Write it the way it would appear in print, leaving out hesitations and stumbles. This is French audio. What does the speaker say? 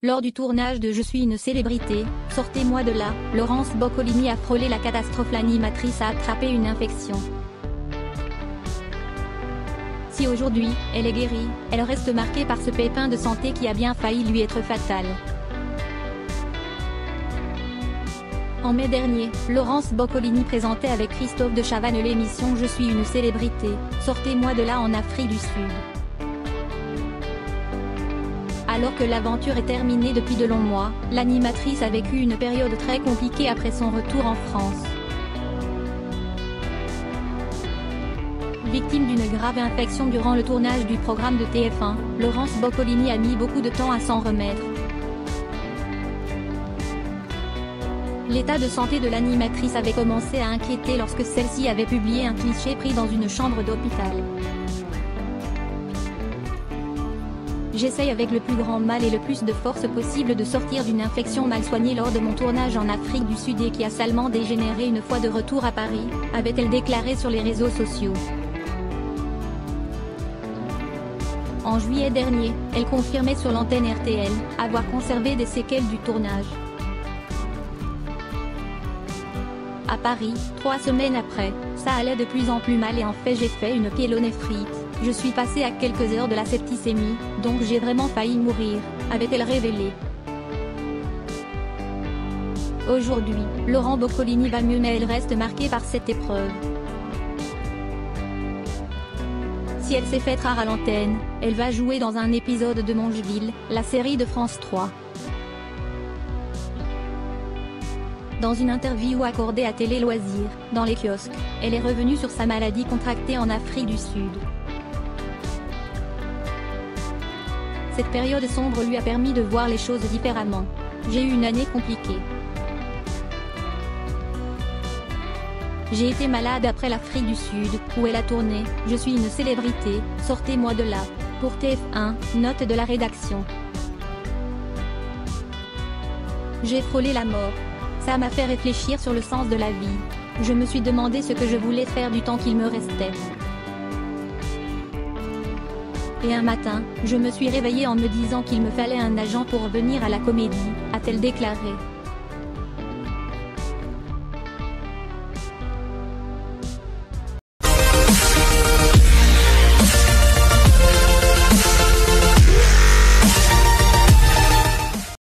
Lors du tournage de Je suis une célébrité, sortez-moi de là, Laurence Boccolini a frôlé la catastrophe. L'animatrice a attrapé une infection. Si aujourd'hui, elle est guérie, elle reste marquée par ce pépin de santé qui a bien failli lui être fatal. En mai dernier, Laurence Boccolini présentait avec Christophe de Chavannes l'émission Je suis une célébrité, sortez-moi de là en Afrique du Sud. Alors que l'aventure est terminée depuis de longs mois, l'animatrice a vécu une période très compliquée après son retour en France. Victime d'une grave infection durant le tournage du programme de TF1, Laurence Boccolini a mis beaucoup de temps à s'en remettre. L'état de santé de l'animatrice avait commencé à inquiéter lorsque celle-ci avait publié un cliché pris dans une chambre d'hôpital. J'essaye avec le plus grand mal et le plus de force possible de sortir d'une infection mal soignée lors de mon tournage en Afrique du Sud et qui a salement dégénéré une fois de retour à Paris, avait-elle déclaré sur les réseaux sociaux. En juillet dernier, elle confirmait sur l'antenne RTL avoir conservé des séquelles du tournage. À Paris, 3 semaines après, ça allait de plus en plus mal et en fait j'ai fait une pyélonéphrite. Je suis passée à quelques heures de la septicémie, donc j'ai vraiment failli mourir, avait-elle révélé. Aujourd'hui, Laurence Boccolini va mieux mais elle reste marquée par cette épreuve. Si elle s'est faite rare à l'antenne, elle va jouer dans un épisode de Mongeville, la série de France 3. Dans une interview accordée à Télé Loisirs, dans les kiosques, elle est revenue sur sa maladie contractée en Afrique du Sud. Cette période sombre lui a permis de voir les choses différemment. J'ai eu une année compliquée. J'ai été malade après l'Afrique du Sud, où elle a tourné, je suis une célébrité, sortez-moi de là. Pour TF1, note de la rédaction. J'ai frôlé la mort. Ça m'a fait réfléchir sur le sens de la vie. Je me suis demandé ce que je voulais faire du temps qu'il me restait. Et un matin, je me suis réveillée en me disant qu'il me fallait un agent pour revenir à la comédie, a-t-elle déclaré.